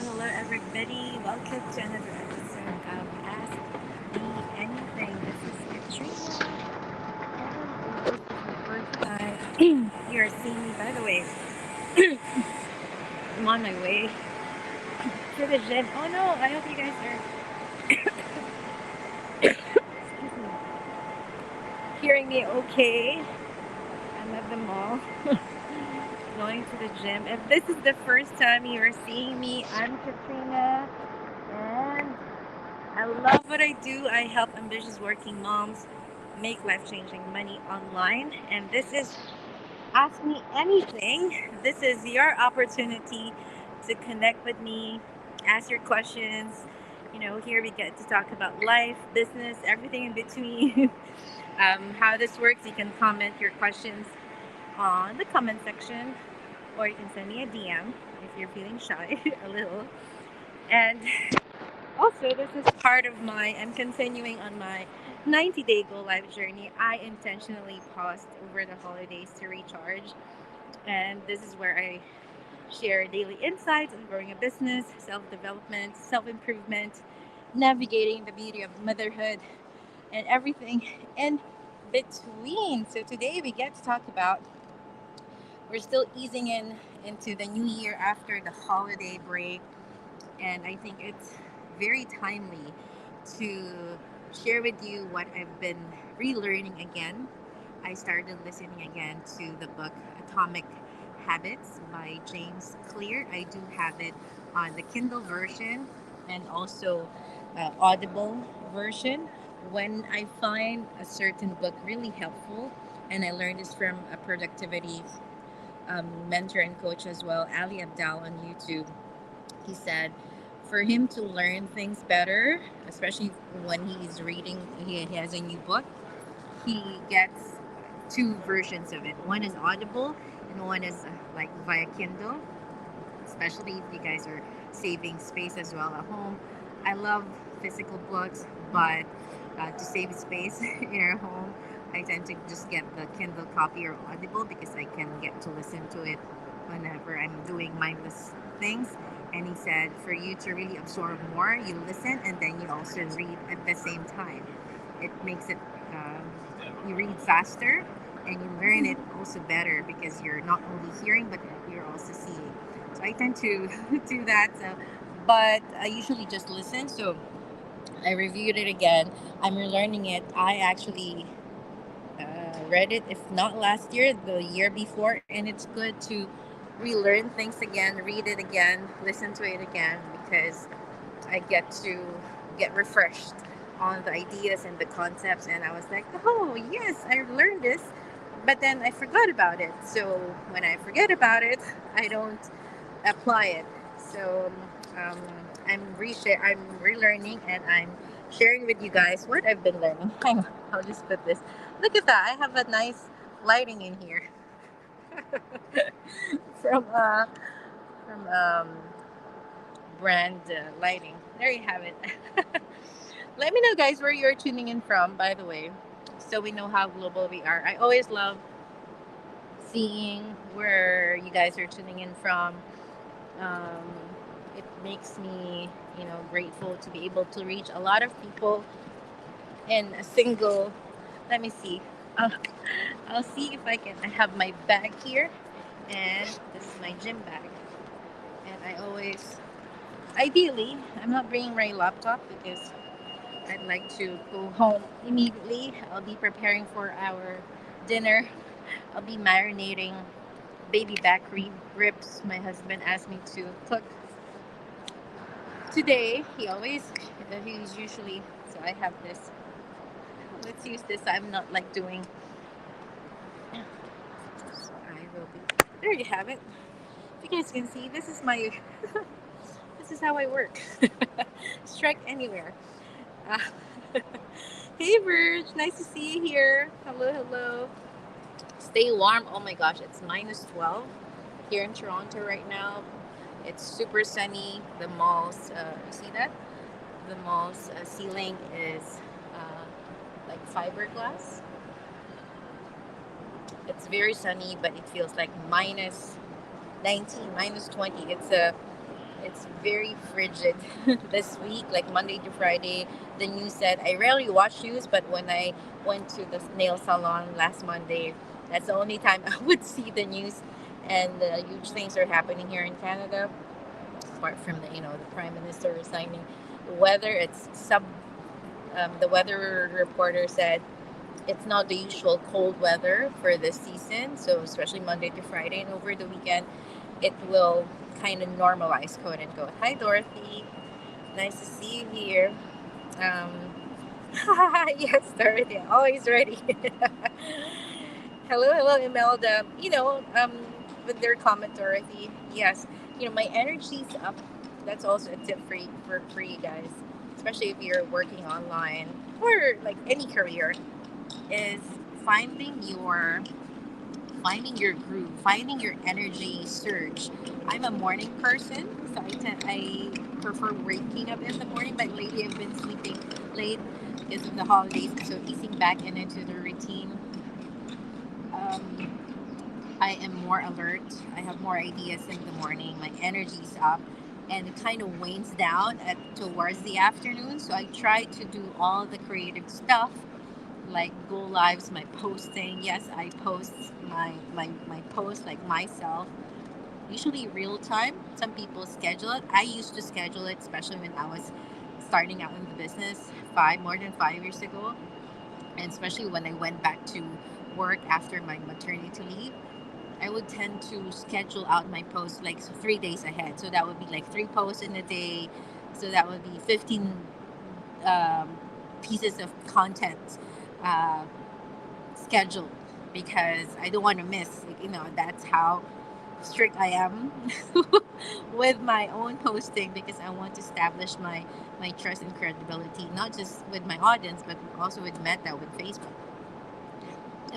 hello, everybody. Welcome to another episode of Ask Me Anything. This is Katrina, and if this is the first time you are seeing me, by the way, I'm on my way to the gym. Oh no, I hope you guys excuse me, hearing me okay. I'm at the mall going to the gym. If this is the first time you are seeing me, I'm Katrina, and I love what I do. I help ambitious working moms make life changing money online. And this is Ask Me Anything. This is your opportunity to connect with me, ask your questions. Here we get to talk about life, business, everything in between. How this works, you can comment your questions on the comment section, or you can send me a DM if you're feeling shy a little. And also, this is part of I'm continuing on my 90-day goal life journey. I intentionally paused over the holidays to recharge, and this is where I share daily insights on growing a business, self development, self improvement, navigating the beauty of motherhood, and everything in between. So, today we get to talk about we're still easing into the new year after the holiday break, and I think it's very timely to share with you what I've been relearning again. I started listening again to the book Atomic Habits by James Clear. I do have it on the Kindle version and also Audible version. When I find a certain book really helpful, and I learned this from a productivity mentor and coach as well, Ali Abdal on YouTube. He said for him to learn things better, especially when he's reading, he has a new book, he gets two versions of it. One is Audible, and one is like via Kindle, especially if you guys are saving space as well at home. I love physical books, but to save space in your home, I tend to just get the Kindle copy or Audible because I can get to listen to it whenever I'm doing mindless things. And he said for you to really absorb more, you listen and then you also read at the same time. It makes it, you read faster and you learn it also better because you're not only hearing but you're also seeing. So I tend to do that. So, but I usually just listen. So I reviewed it again. I'm relearning it. I actually read it, if not last year, the year before, and it's good to relearn things again, read it again, listen to it again, because I get to get refreshed on the ideas and the concepts. And I was like, oh, yes, I learned this, but then I forgot about it. So when I forget about it, I don't apply it. So um, I'm relearning, and I'm sharing with you guys what I've been learning. Hang on, I'll just put this. Look at that! I have a nice lighting in here from brand lighting. There you have it. Let me know, guys, where you're tuning in from. By the way, so we know how global we are. I always love seeing where you guys are tuning in from. Um, it makes me, grateful to be able to reach a lot of people in a single. Let me see. I'll, I'll see if I can. I have my bag here, and this is my gym bag. And I always, ideally, I'm not bringing my laptop because I'd like to go home immediately. I'll be preparing for our dinner. I'll be marinating baby back ribs. My husband asked me to cook today. He's usually, so I have this. Let's use this. I'm not like doing, so I will be, there you have it. If you guys can see, this is my, this is how I work. Strike anywhere. Uh, hey Verge, nice to see you here. Hello, hello. Stay warm. Oh my gosh, it's minus 12 here in Toronto right now. It's super sunny. The malls, you see that? The mall's ceiling is like fiberglass. It's very sunny, but it feels like minus 19, minus 20. It's a It's very frigid this week, like Monday to Friday. The news said I rarely watch news, but when I went to the nail salon last Monday, that's the only time I would see the news. And huge things are happening here in Canada. Apart from the prime minister resigning, the weather it's sub. The weather reporter said it's not the usual cold weather for this season. So especially Monday to Friday and over the weekend, it will kind of normalize, quote unquote. Hi, Dorothy. Nice to see you here. Um, yes, Dorothy. Always ready. Hello, hello, Imelda. With their comment, Dorothy. Yes, my energy's up. That's also a tip for you guys, especially if you're working online or like any career, is finding your finding your groove, finding your energy surge. I'm a morning person, so I prefer waking up in the morning. But lately, I've been sleeping late because of the holidays, so easing back into the routine. I am more alert. I have more ideas in the morning. My energy's up, and it kind of wanes down towards the afternoon. So I try to do all the creative stuff like go lives, my posting. Yes, I post my post like myself, usually real time. Some people schedule it. I used to schedule it, especially when I was starting out in the business more than 5 years ago, and especially when I went back to work after my maternity leave. I would tend to schedule out my posts like 3 days ahead. So that would be like three posts in a day. So that would be 15 um, pieces of content uh, scheduled because I don't want to miss. That's how strict I am with my own posting because I want to establish my trust and credibility, not just with my audience, but also with Meta, with Facebook.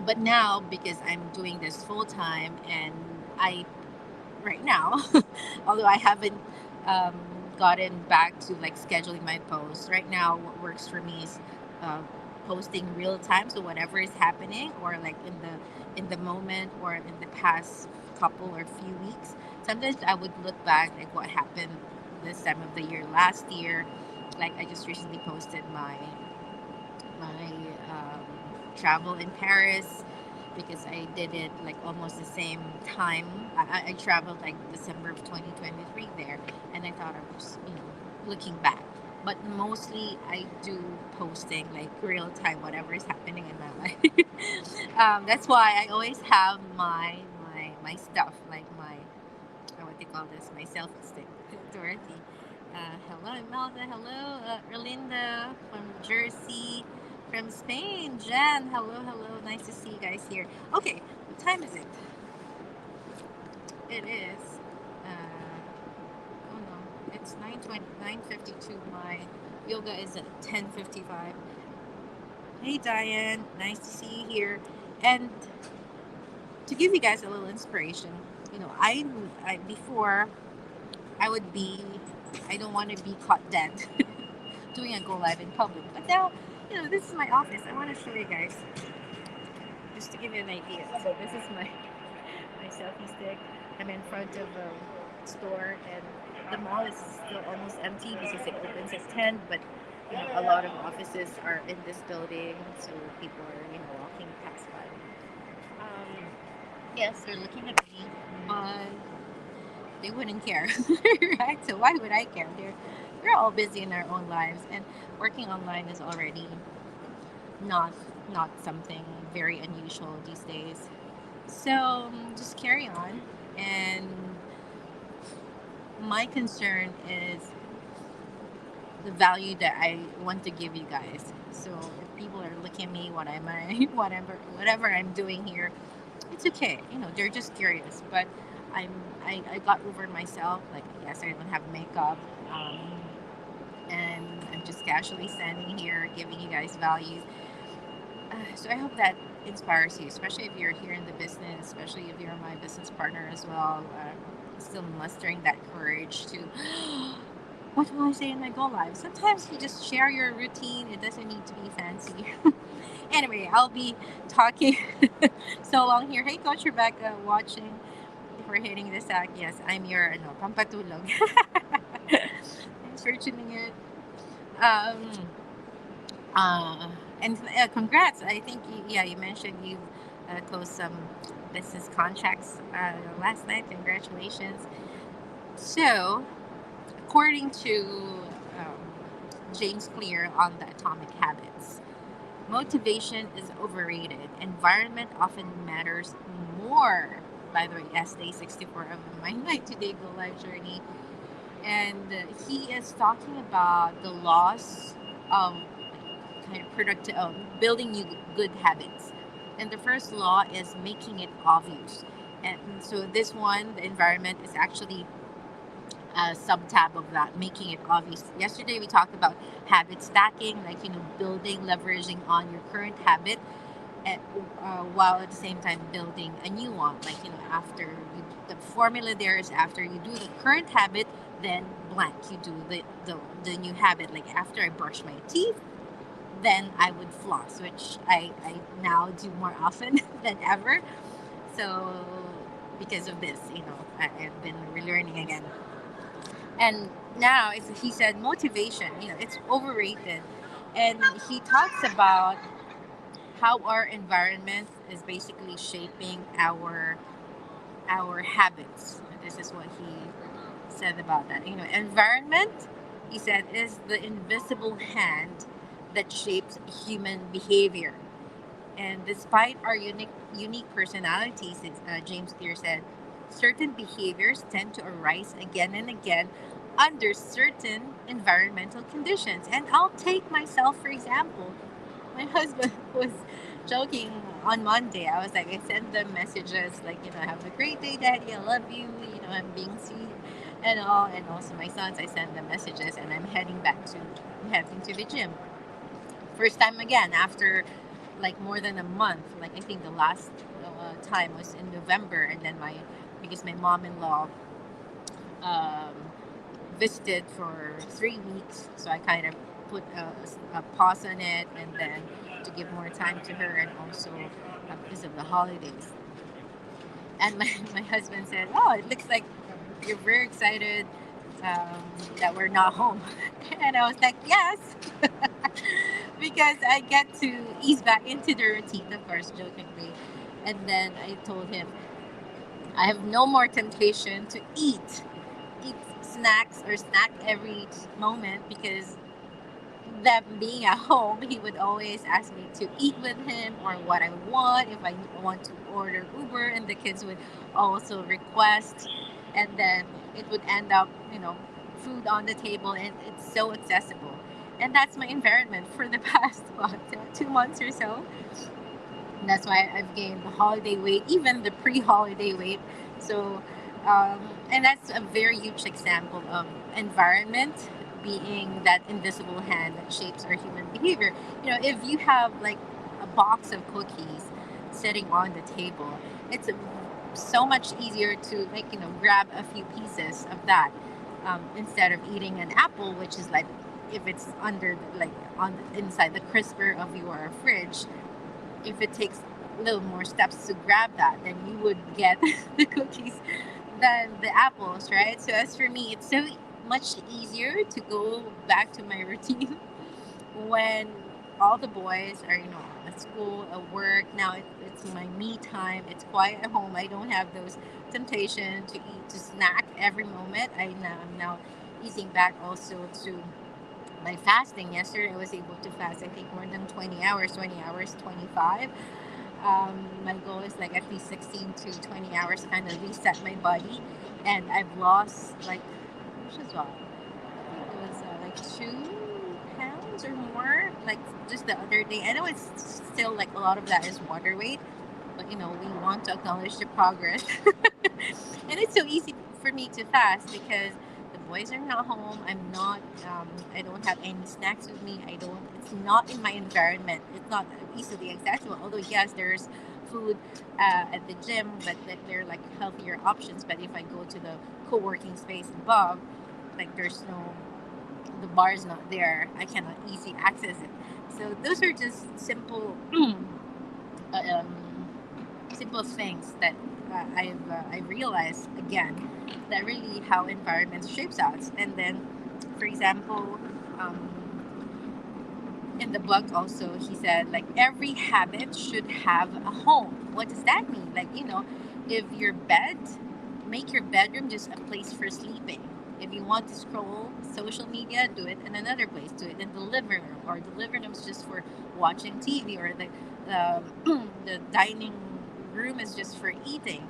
But now, because I'm doing this full time, and I right now, although I haven't um, gotten back to like scheduling my posts. Right now, what works for me is uh, posting real time, so whatever is happening, or like in the moment, or in the past couple or few weeks. Sometimes I would look back like what happened this time of the year, last year. Like I just recently posted my travel in Paris because I did it like almost the same time. I traveled like December of 2023 there, and I thought I was, looking back. But mostly I do posting like real time, whatever is happening in my life. That's why I always have my stuff, like my, what they call this, my selfie stick. Dorothy. Hello, Imelda. Hello, Erlinda from Jersey. From Spain, Jen. Hello, hello. Nice to see you guys here. Okay, what time is it? It is. Oh no, it's 9:20, 9:52. My yoga is at 10:55. Hey, Diane. Nice to see you here. And to give you guys a little inspiration, I before I would be, I don't want to be caught dead doing a go live in public. But now, this is my office. I want to show you guys just to give you an idea. So this is my selfie stick. I'm in front of a store, and the mall is still almost empty because it opens at 10. But a lot of offices are in this building, so people are walking past by. Yes, they're looking at me, but they wouldn't care, right? So why would I care? They're all busy in their own lives, and working online is already not not something very unusual these days. So just carry on, and my concern is the value that I want to give you guys. So if people are looking at me, what am I, whatever I'm doing here, it's okay. They're just curious. But I'm I got over myself. Like yes, I don't have makeup, and I'm just casually standing here giving you guys value. So I hope that inspires you, especially if you're here in the business, especially if you're my business partner as well. Still mustering that courage to, what will I say in my go live? Sometimes you just share your routine. It doesn't need to be fancy. Anyway, I'll be talking so long here. Hey, Coach Rebecca, watching for hitting the sack. Yes, I'm your pampatulog. Thanks for tuning in. Um, and congrats. I think you mentioned you closed some business contracts last night. Congratulations. So, according to um, James Clear on the Atomic Habits, motivation is overrated. Environment often matters more. By the way, yes, day 64 of my 90 day Go Live journey. And he is talking about the loss of kind of productive, building new good habits. And the first law is making it obvious. And so this one, the environment, is actually a sub tab of that, making it obvious. Yesterday we talked about habit stacking, like building, leveraging on your current habit, at, while at the same time building a new one. Like after the formula there is after you do the current habit, then blank you do the new habit. Like after I brush my teeth, then I would floss, which I now do more often than ever. So because of this, I've been relearning again. And now he said motivation, it's overrated. And he talks about how our environment is basically shaping our habits. This is what he said about that. Environment, he said, is the invisible hand that shapes human behavior. And despite our unique personalities, James Clear said, certain behaviors tend to arise again and again under certain environmental conditions. And I'll take myself for example. My husband was joking on Monday. I was like, I sent them messages like, have a great day, Daddy. I love you. I'm being sweet and all. And also my sons, I send them messages, and I'm heading to the gym. First time again after like more than a month. Like I think the last time was in November, and then because my mom-in-law um, visited for 3 weeks, so I kind of put a pause on it, and then to give more time to her, and also because of the holidays. And my husband said, "Oh, it looks like you're very excited that we're not home." And I was like, "Yes." Because I get to ease back into the routine, of course, jokingly. And then I told him, I have no more temptation to eat snacks or snack every moment, because them being at home, he would always ask me to eat with him or what I want. If I want to order Uber, and the kids would also request, and then it would end up, food on the table, and it's so accessible. And that's my environment for the past, what, 2 months or so. And that's why I've gained the holiday weight, even the pre-holiday weight. So, and that's a very huge example of environment being that invisible hand that shapes our human behavior. If you have like a box of cookies sitting on the table, it's so much easier to grab a few pieces of that, instead of eating an apple, which is like, if it's under like on the inside the crisper of your fridge, if it takes a little more steps to grab that, then you would get the cookies than the apples, right? So as for me, it's so much easier to go back to my routine when all the boys are, at school, at work. Now it's my me time. It's quiet at home. I don't have those temptation to eat, to snack every moment. I'm now easing back also to my fasting. Yesterday I was able to fast, I think, more than 20 hours, 20 hours, 25. My goal is like at least 16 to 20 hours to kind of reset my body. And I've lost like, which is what? I think it was like 2 pounds or more, like just the other day. I know it's still like a lot of that is water weight, but we want to acknowledge the progress. And it's so easy for me to fast because the boys are not home. I don't have any snacks with me. It's not in my environment. It's not easily accessible. Although, yes, there's food at the gym, but they're like healthier options. But if I go to the co working space above, like the bar is not there. I cannot easily access it. So, those are just simple, simple things that I realized again that really how environment shapes us. And then, for example, um, in the book also he said like every habit should have a home. What does that mean? Like, if your bed, make your bedroom just a place for sleeping. If you want to scroll social media, do it in another place. Do it in the living room, or the living room is just for watching TV, or the dining room is just for eating.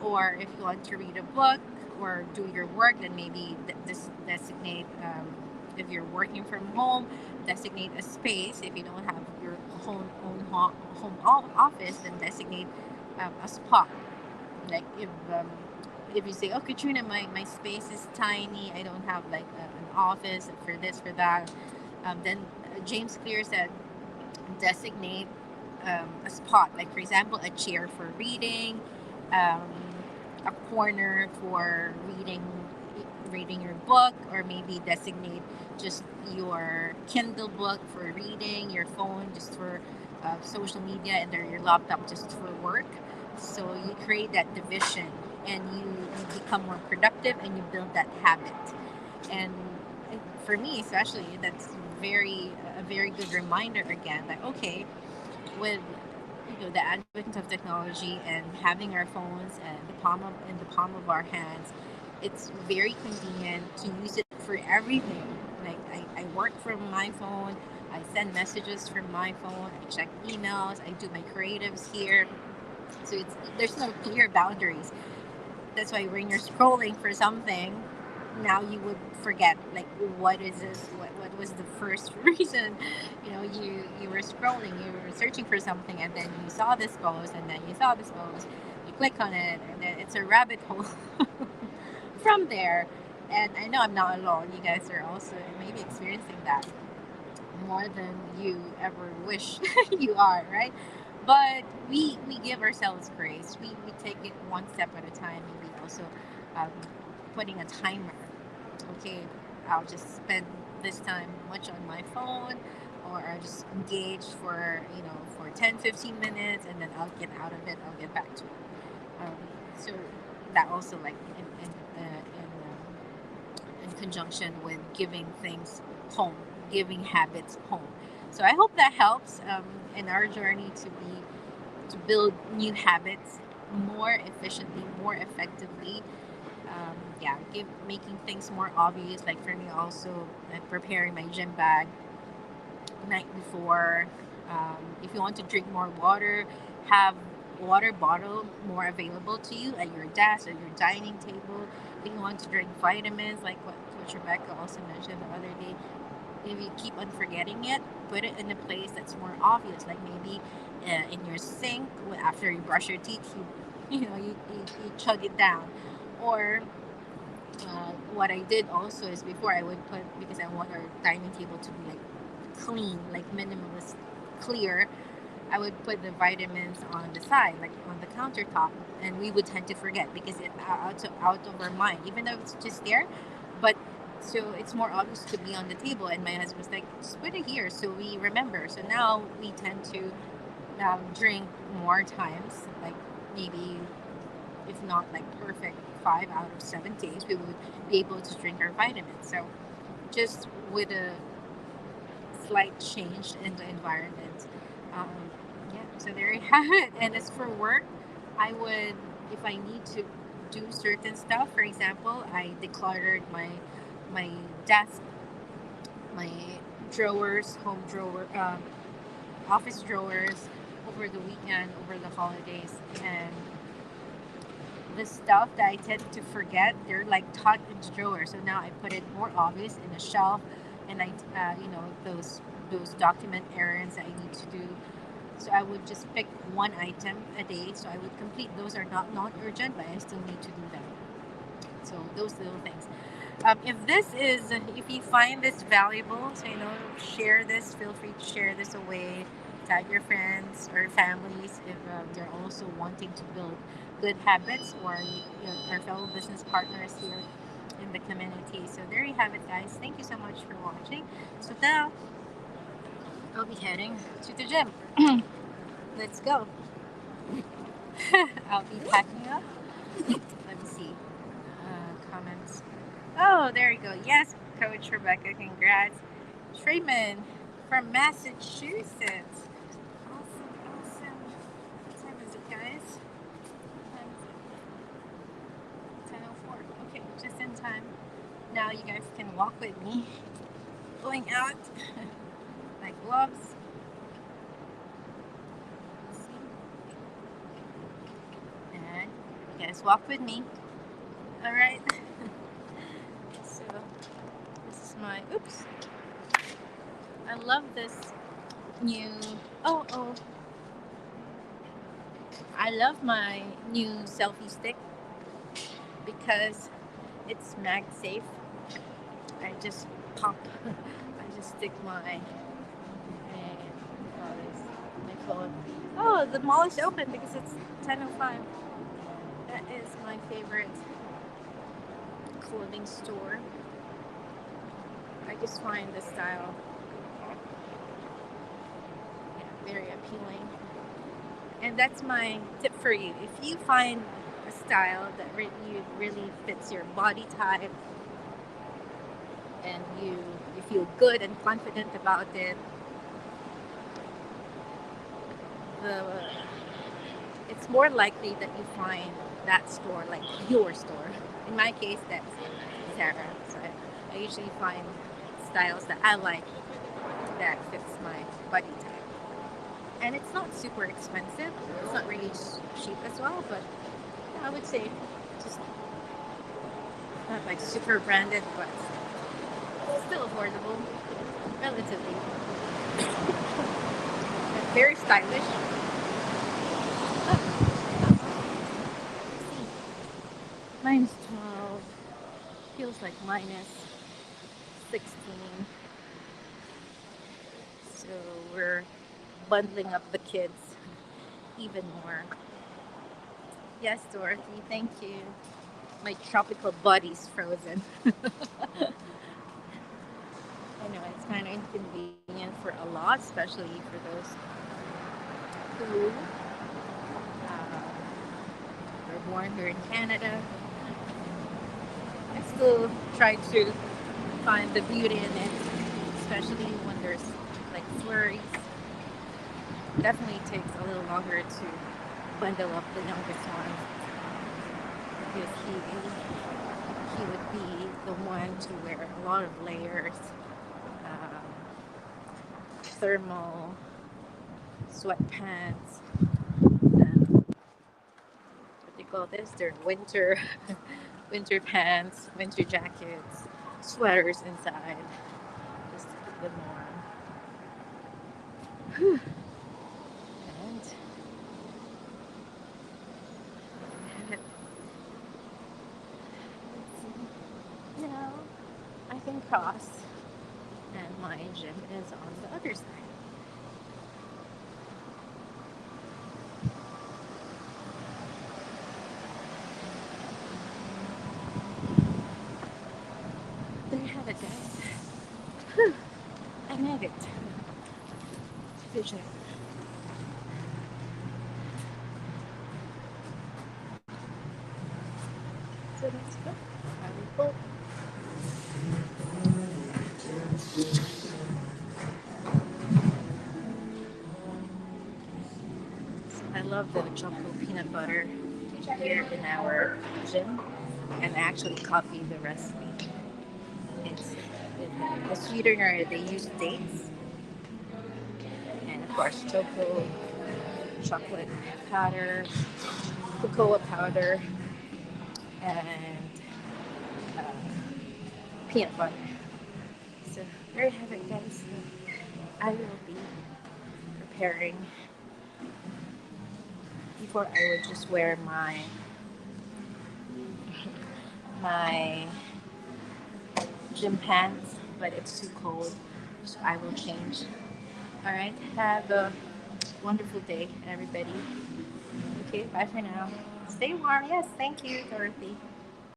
Or if you want to read a book or do your work, then maybe this designate, if you're working from home, designate a space. If you don't have your home office, then designate a spot. Like if you say, oh Katrina, my space is tiny, I don't have like an office for this, for that, then James Clear said designate a spot, like for example a chair for reading, um, a corner for reading your book, or maybe designate just your Kindle book for reading, your phone just for social media, and then your laptop just for work. So you create that division, and you become more productive, and you build that habit. And for me especially, that's a very good reminder again that okay, with the advent of technology and having our phones and in the palm of our hands, it's very convenient to use it for everything. Like I work from my phone, I send messages from my phone, I check emails, I do my creatives here. So there's no clear boundaries. That's why when you're scrolling for something, now you would forget like what is this, what was the first reason. You were scrolling, you were searching for something, and then you saw this post, and then you saw this post, you click on it, and then it's a rabbit hole from there. And I know I'm not alone, you guys are also maybe experiencing that more than you ever wish you are, right? But we give ourselves grace. We take it one step at a time, and we also um, putting a timer. Okay, I'll just spend this time much on my phone, or I'll just engage for for 10-15 minutes, and then I'll get out of it, I'll get back to it. So that also like in conjunction with giving things home, giving habits home. So I hope that helps in our journey to build new habits more efficiently, more effectively. Yeah, making things more obvious. Like for me, also preparing my gym bag night before. If you want to drink more water, have water bottle more available to you at your desk or your dining table. If you want to drink vitamins, like what Coach Rebecca also mentioned the other day, if you keep on forgetting it, put it in a place that's more obvious, like maybe in your sink after you brush your teeth. You chug it down, or what I did also is before I would put, because I want our dining table to be like clean, like minimalist, clear. I would put the vitamins on the side, like on the countertop, and we would tend to forget because it out of our mind, even though it's just there. But so it's more obvious to be on the table, and my husband was like, "Just put it here," so we remember. So now we tend to drink more times, like maybe if not like perfect 5 out of 7 days, we would be able to drink our vitamins. So just with a slight change in the environment. Um, yeah, so there you have it. And as for work, I would, if I need to do certain stuff, for example, I decluttered my desk, my drawers, home drawer, office drawers over the weekend, over the holidays, and the stuff that I tend to forget, they're like tucked into drawers. So now I put it more obvious in a shelf, and those document errands that I need to do. So I would just pick one item a day. So I would complete those are not urgent, but I still need to do them. So those little things. If you find this valuable, so share this. Feel free to share this away. Tag your friends or families if they're also wanting to build good habits, or our fellow business partners here in the community. So there you have it, guys. Thank you so much for watching. So now I'll be heading to the gym. Let's go. I'll be packing up. Let me see. Comments. Oh, there you go. Yes, Coach Rebecca, congrats. Trayman from Massachusetts. Awesome, awesome. What time is it, guys? What time is it? 10:04. Okay, just in time. Now you guys can walk with me. Going out. My gloves. And you guys walk with me. Alright. So this is my oops. I love this new oh I love my new selfie stick because it's mag safe. I just pop I just stick my phone. Oh, the mall is open because it's 10:05. That is my favorite clothing store. I just find the style very appealing. And that's my tip for you. If you find a style that really fits your body type and you feel good and confident about it, the it's more likely that you find that store, like your store. In my case, that's Zara. So I usually find styles that I like that fits my body type. And it's not super expensive. It's not really cheap as well, but I would say just not like super branded, but still affordable, relatively. Very stylish. Minus 12. Feels like minus 16. So we're bundling up the kids even more. Yes, Dorothy, thank you. My tropical body's frozen. I know it's kind of inconvenient for a lot, especially for those who were born here in Canada. I still try to find the beauty in it, especially when there's like flurries. Definitely takes a little longer to bundle up the youngest one because he would be the one to wear a lot of layers, thermal sweatpants, what they call this? They're winter pants, winter jackets, sweaters inside, just to keep them warm. And now I can cross, and my gym is on the other side. There you have it, guys. Whew, I made it. Vision. So let's go. I will go. I love the chocolate peanut butter here in our gym, and I actually copied the recipe. It's the sweetener, they use dates, and of course chocolate powder, cocoa powder, and uh, peanut butter. So there you have it, guys. I will be preparing. Before I would just wear my gym pants, but it's too cold, so I will change. All right, have a wonderful day, everybody. Okay, bye for now. Stay warm. Yes, thank you, Dorothy.